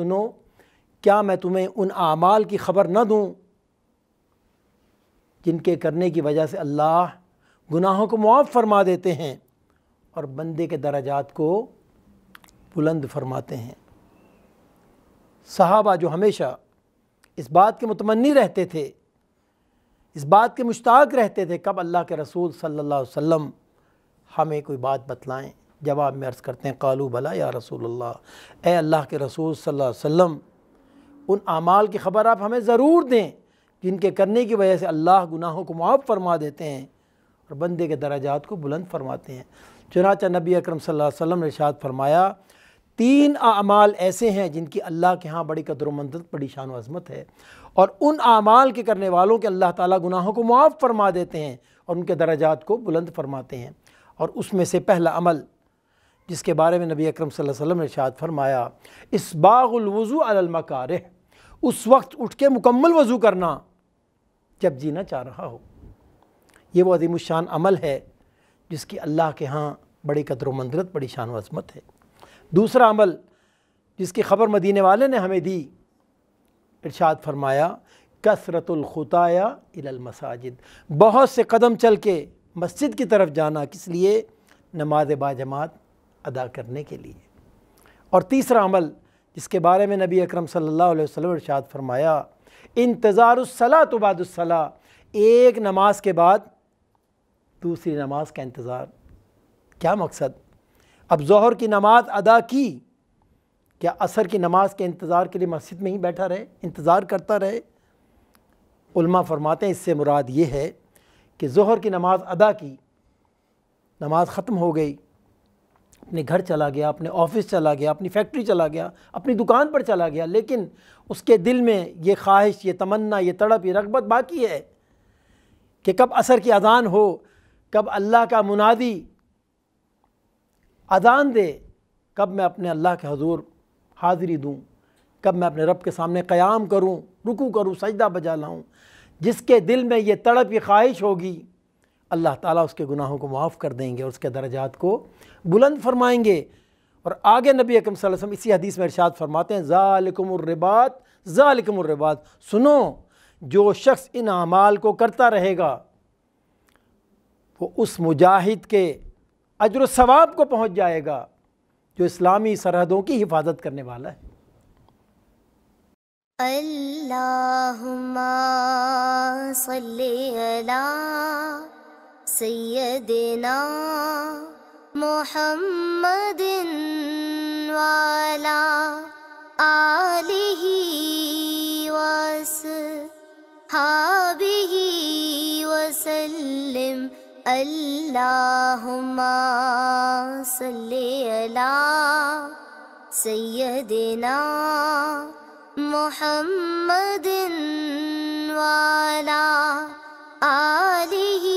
سنو کیا میں تمہیں ان اعمال کی خبر نہ دوں جن کے کرنے کی وجہ سے اللہ گناہوں کو معاف فرما دیتے ہیں اور بندے کے درجات کو بلند فرماتے ہیں۔ صحابہ جو ہمیشہ اس بات کے متمنی رہتے تھے، اس بات کے مشتاق رہتے تھے کب اللہ کے رسول صلی اللہ علیہ وسلم ہمیں کوئی بات بتلائیں، جواب میں عرض کرتے ہیں قالوا بلا یا رسول اللہ، اے اللہ کے رسول صلی اللہ علیہ وسلم ان اعمال کی خبر آپ ہمیں ضرور دیں جن کے کرنے کی وجہ سے اللہ گناہوں کو معاف فرما دیتے ہیں اور بندے کے درجات کو بلند فرماتے ہیں۔ چنانچہ نبی اکرم صلی اللہ علیہ وسلم نے ارشاد فرمایا 3 اعمال ایسے ہیں جن کی اللہ کے ہاں بڑی قدر و منزلت، بڑی شان و عظمت ہے، اور ان اعمال کے کرنے والوں کے اللہ تعالیٰ گناہوں کو معاف فرما دیتے ہیں اور ان کے درجات کو بلند فرماتے ہیں۔ اور اس میں سے پہلا عمل جس کے بارے میں نبی اکرم صلی اللہ علیہ وسلم نے ارشاد فرمایا اسباغ الوضوء علی المکارہ، اس وقت اٹھ کے مکمل وضو کرنا جب جی نہ چاہ رہا ہو۔ یہ وہ عظیم الشان عمل ہے جس کی اللہ کے ہاں بڑی قدر و منزلت، بڑی شان و عظمت ہے۔ دوسرا عمل جس کی خبر مدینے والے نے ہمیں دی، ارشاد فرمایا کثرت الخطایا الی المساجد، بہت سے قدم چل کے مسجد کی طرف جانا، کس لیے؟ نماز باجماعت ادا کرنے کے لیے۔ اور تیسرا عمل جس کے بارے میں نبی اکرم صلی اللہ علیہ وسلم ارشاد فرمایا انتظار الصلاۃ بعد الصلاۃ، ایک نماز کے بعد دوسری نماز کا انتظار۔ کیا مقصد؟ اب ظہر کی نماز ادا کی، کیا عصر کی نماز کے انتظار کے لیے مسجد میں ہی بیٹھا رہے، انتظار کرتا رہے؟ علماء فرماتے ہیں اس سے مراد یہ ہے کہ ظہر کی نماز ادا کی، نماز ختم ہو گئی، اپنے گھر چلا گیا، اپنے آفس چلا گیا، اپنی فیکٹری چلا گیا، اپنی دکان پر چلا گیا، لیکن اس کے دل میں یہ خواہش، یہ تمنا، یہ تڑپ، یہ رغبت باقی ہے کہ کب عصر کی اذان ہو، کب اللہ کا منادی اذان دے، کب میں اپنے اللہ کے حضور حاضری دوں، کب میں اپنے رب کے سامنے قیام کروں، رکوع کروں، سجدہ بجا لاؤں۔ جس کے دل میں یہ تڑپ، یہ خواہش ہوگی، اللہ تعالیٰ اس کے گناہوں کو معاف کر دیں گے اور اس کے درجات کو بلند فرمائیں گے۔ اور آگے نبی اکرم صلی اللہ علیہ وسلم اسی حدیث میں ارشاد فرماتے ہیں ذالکم الرباط، ذالکم الرباط، سنو جو شخص ان اعمال کو کرتا رہے گا وہ اس مجاہد کے اجر و ثواب کو پہنچ جائے گا جو اسلامی سرحدوں کی حفاظت کرنے والا ہے۔ اللہم صلی علی سیدنا محمد وعلی آلہ وصحبہ وسلم۔ اللہم صلی علی سیدنا محمد وعلی آلہ